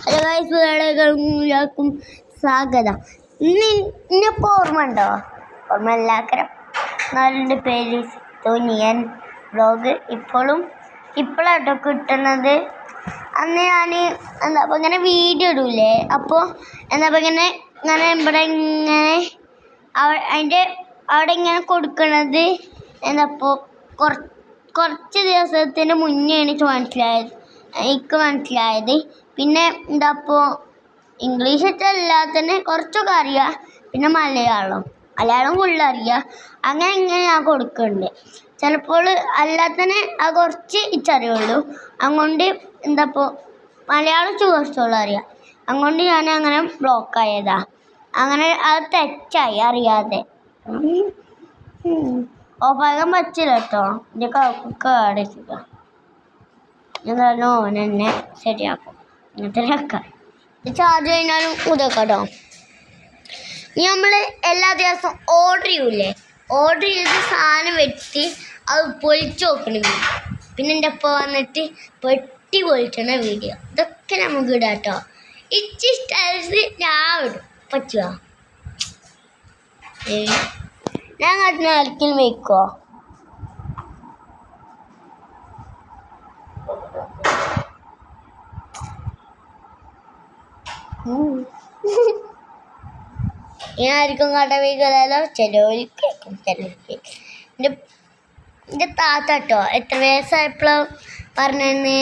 Hello guys, എല്ലാവർക്കും സ്വാഗതം. ഇന്നിപ്പോൾ ഓർമ്മ ഉണ്ടോ? ഓർമ്മ എല്ലാക്കരം നാലിൻ്റെ പേര് തോന്നിയൻ വ്ളോഗ് ഇപ്പോഴാട്ടോ കിട്ടുന്നത്. അന്ന് ഞാൻ ഇങ്ങനെ വീഡിയോ ഇടൂലേ, അപ്പോൾ ഇങ്ങനെ ഇവിടെ ഇങ്ങനെ അവിടെ ഇങ്ങനെ കൊടുക്കണത് കുറച്ച് ദിവസത്തിന് മുന്നേ എനിക്ക് മനസ്സിലായത്. പിന്നെ ഇംഗ്ലീഷ് എല്ലാത്തന്നെ കുറച്ചൊക്കെ അറിയാം, പിന്നെ മലയാളം ഫുള്ള് അറിയാം. അങ്ങനെ ഞാൻ കൊടുക്കുന്നുണ്ട്. ചിലപ്പോൾ അല്ലാത്തന്നെ കുറച്ച് ഇച്ചറിയുള്ളൂ. അതുകൊണ്ട് മലയാളം കുറച്ചോളം അറിയാം. അതുകൊണ്ട് ഞാൻ അങ്ങനെ ബ്ലോക്ക് ആയതാ. അങ്ങനെ അത് തെറ്റായി അറിയാതെ. ഓഫാക്കാൻ പറ്റില്ല കേട്ടോ. എൻ്റെ കാടേക്കുക എന്തായാലും ഓനെന്നെ ശരിയാക്കും. അങ്ങനത്തെ ആക്കാം. ചാർജ് കഴിഞ്ഞാലും ഉദക്കാട്ടോ. നമ്മൾ എല്ലാ ദിവസവും ഓർഡർ ചെയ്ത് സാധനം വെച്ച് അത് പൊളിച്ച് നോക്കണം. പിന്നെ എൻ്റെ ഒപ്പം വന്നിട്ട് പെട്ടി പൊളിച്ചണ വീഡിയോ ഇതൊക്കെ നമുക്ക് ഇടാം കേട്ടോ. ഇഷ്ടമായിട്ട് ഞാൻ ഇടും. പറ്റുമോ? ഞാൻ കാട്ടിന് ആർക്കും വയ്ക്കുമോ? ഞാൻ ആർക്കും കാട്ടാൻ വയ്ക്കാലോ. ചിലവർക്ക് എൻ്റെ താത്ത കേട്ടോ എത്ര വയസ്സായപ്പോഴും പറഞ്ഞിരുന്നു,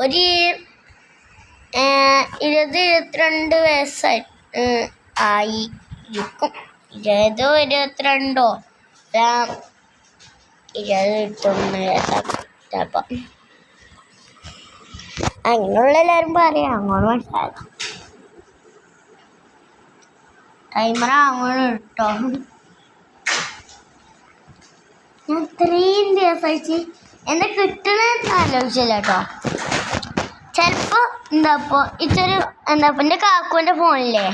ഒരു 20-22 വയസ്സായി ആയിരിക്കും. 20-22 21 വയസ്സാക്കും ചിലപ്പോൾ. അങ്ങനെയുള്ള എല്ലാവരും പറയാം. അങ്ങോട്ട് മനസ്സിലാക്കാം. ടൈമർ അങ്ങോട്ട് ഇട്ടോ. ഞാൻ ഇത്രയും ദിവസമായിട്ട് എന്താ കിട്ടണമെന്ന് ആലോചിച്ചില്ല കേട്ടോ. ചിലപ്പോൾ ഇച്ചൊരു എൻ്റെ കാക്കുവിൻ്റെ ഫോണില്ലേ,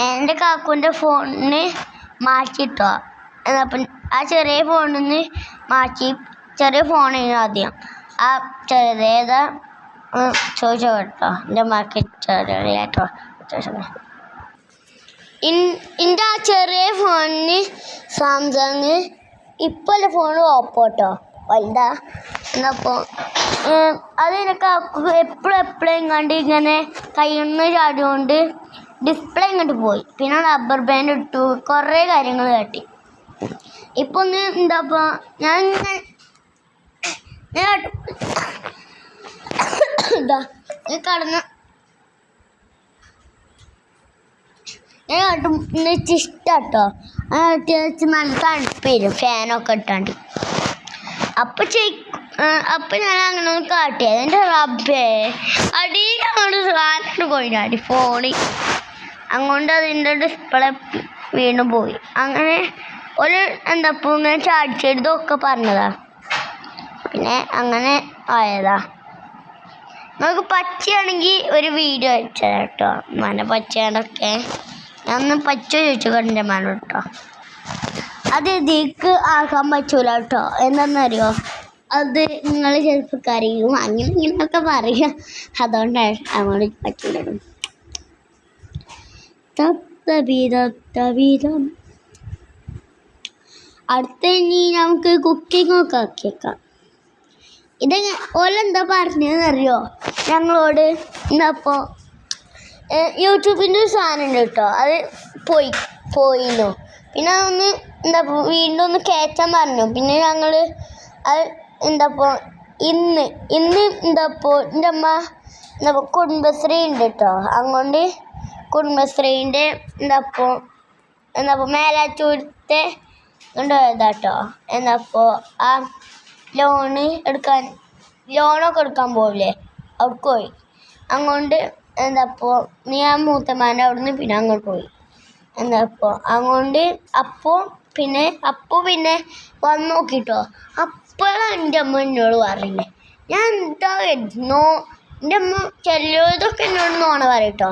എൻ്റെ കാക്കുവിൻ്റെ ഫോണിന് മാറ്റിട്ടോ. ആ ചെറിയ ഫോണിൽ നിന്ന് മാറ്റി ചെറിയ ഫോണിന് ആദ്യം ആ ചെറുതേതാ ചോദിച്ചോ കേട്ടോ. എൻ്റെ അമ്മക്ക് ചെറിയ എൻ്റെ ആ ചെറിയ ഫോണിന് സാംസങ്, ഇപ്പോൾ ഫോൺ ഓപ്പോ കേട്ടോ, വലുതാ. അതിനൊക്കെ എപ്പോഴും ഇങ്ങാണ്ട് ഇങ്ങനെ കയ്യിൽ നിന്ന് ചാടിയോണ്ട് ഡിസ്പ്ലേ ഇങ്ങോട്ട് പോയി. പിന്നെ റബ്ബർ ബാൻഡ് ഇട്ടു, കുറേ കാര്യങ്ങൾ കാട്ടി. ഇപ്പോൾ ഒന്ന് ഞാൻ കടന്ന് ഇഷ്ടാട്ടോ. അത്യാവശ്യം നല്ല തണുപ്പ് വരും ഫാനൊക്കെ ഇട്ടാണ്ട്. അപ്പം ഞാൻ അങ്ങനെ ഒന്ന് കാട്ടിയത്. എൻ്റെ റബ്ബേ അടിയിൽ അങ്ങോട്ട് സാധനം പോയിട്ടാടി ഫോണിൽ. അങ്ങോട്ട് അതിൻ്റെ ഡിസ്പ്ലേ വീണ്ടും പോയി. അങ്ങനെ ഒരു ഇങ്ങനെ ചാടിച്ചെടുത്തൊക്കെ പറഞ്ഞതാണ്. പിന്നെ അങ്ങനെ ആയതാ. നമുക്ക് പച്ചയാണെങ്കിൽ ഒരു വീഡിയോ അയച്ചതാ കേട്ടോ. മന പച്ചയാണൊക്കെ ഞാൻ ഒന്ന് പച്ച ചോദിച്ചു കണ്ട മന കേട്ടോ. അത് ഇതിക്ക് ആക്കാൻ പറ്റൂല കേട്ടോ. എന്താണെന്നറിയോ, അത് നിങ്ങൾ ചിലപ്പോൾ കരയും അങ്ങനെ ഇങ്ങനെയൊക്കെ പറയാം. അതുകൊണ്ടാണ് അങ്ങോട്ട് പറ്റൂല. അടുത്ത ഇനി നമുക്ക് കുക്കിംഗ് ഒക്കെ ആക്കിയേക്കാം. ഓലെന്താ പറഞ്ഞതെന്നറിയോ ഞങ്ങളോട്? യൂട്യൂബിൻ്റെ ഒരു സാധനം ഉണ്ട് കേട്ടോ, അത് പോയില്ലോ. പിന്നെ അതൊന്ന് വീണ്ടും ഒന്ന് കയറ്റാൻ പറഞ്ഞു. പിന്നെ ഞങ്ങൾ അത് ഇന്ന് എൻ്റെ അമ്മ കുടുംബശ്രീ ഉണ്ട് കേട്ടോ. അതുകൊണ്ട് കുടുംബശ്രീൻ്റെ മേലാറ്റൂരത്തെ കൊണ്ടുപോയതാട്ടോ. ആ ലോണൊക്കെ എടുക്കാൻ പോവില്ലേ, അവിടെ പോയി. അങ്ങോട്ട് ഞാൻ മൂത്തമാൻ്റെ അവിടെ നിന്ന് പിന്നെ അങ്ങോട്ട് പോയി. അങ്ങോട്ട് പിന്നെ വന്ന് നോക്കിട്ടോ. അപ്പോഴാണ് എൻ്റെ അമ്മ എന്നോട് പറയുന്നത്. ഞാൻ എന്താ വരുന്നോ, എൻ്റെ അമ്മ ചെല്ലുന്നതൊക്കെ എന്നോട് നോണ പറയട്ടോ.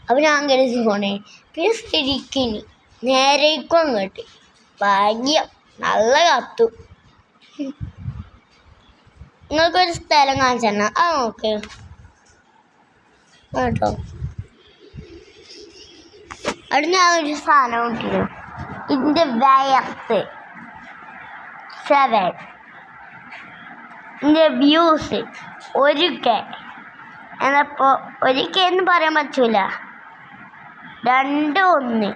അപ്പോൾ ഞാൻ കരുതി പോണേ. പിന്നെ ശരിക്കിനി നേരേക്കും അങ്ങോട്ട് ഭാഗ്യം നല്ല കത്തു. നിങ്ങൾക്കൊരു സ്ഥലം കാണിച്ചു തരണം, അത് നോക്ക്. കേട്ടോ. അവിടെ ഞാൻ ഒരു സാധനം കിട്ടിയിരുന്നു. ഇതിൻ്റെ വയർത്ത് 7, ഇതിൻ്റെ വ്യൂസ് 1K. എന്നപ്പോൾ 1K എന്ന് പറയാൻ പറ്റൂല. 2 1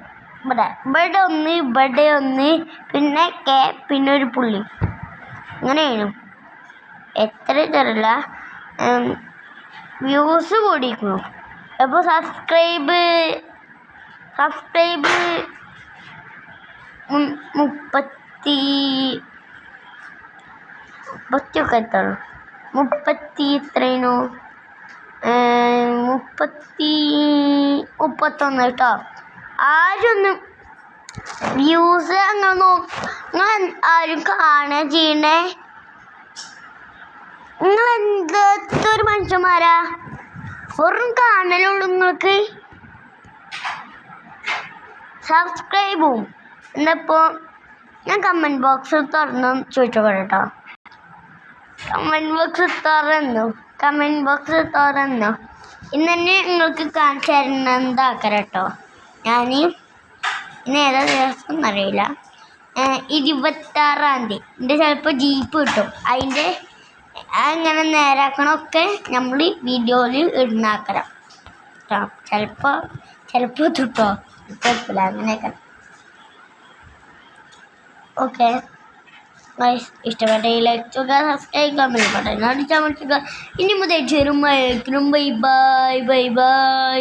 ഇവിടെ 1 ഇവിടെ 1 പിന്നെ K പിന്നെ ഒരു പുള്ളി അങ്ങനെയാണ്. എത്ര തരില്ല വ്യൂസ് കൂടിയിരിക്കുന്നു. അപ്പോൾ സബ്സ്ക്രൈബ് 30 ഒക്കെ എത്തുള്ളൂ. 30 എത്രയാണോ 31 കേട്ടോ. ആരൊന്നും വ്യൂസ് അങ്ങനെ നിങ്ങൾ ആരും കാണുക ചെയ്യണേ. നിങ്ങൾ എന്തൊരു മനുഷ്യന്മാരാ, വെറും കാണലുള്ളൂ നിങ്ങൾക്ക്. സബ്സ്ക്രൈബും എന്നപ്പോൾ ഞാൻ കമൻറ്റ് ബോക്സ് തുറന്നു ചോദിച്ചോട്ടെ കേട്ടോ. കമൻറ്റ് ബോക്സ് തുറന്നു ഇന്ന് തന്നെ നിങ്ങൾക്ക് കാണിച്ചു തരുന്നതാക്കാം കേട്ടോ. ഞാൻ ഇന്ന് ഏതാ ദിവസം എന്നറിയില്ല. 26-ാം തീയതി എൻ്റെ ചിലപ്പോൾ ജീപ്പ് കിട്ടും. അതിൻ്റെ അങ്ങനെ നേരാക്കണമൊക്കെ നമ്മൾ വീഡിയോയിൽ ഇടുന്നാക്കണം കേട്ടോ. ചിലപ്പോൾ കിട്ടോ കുഴപ്പമില്ല അങ്ങനെയൊക്കെ. ഓക്കെ ഇഷ്ടപ്പെട്ട ലൈക്ക് ചെയ്യുക, സബ്സ്ക്രൈബ് കമൻറ്റ് ബട്ടൺ അടിച്ചാൽ മനസ്സിലാക്കുക. ഇനി മുതൽ ചെറുമയക്കും. Bye bye.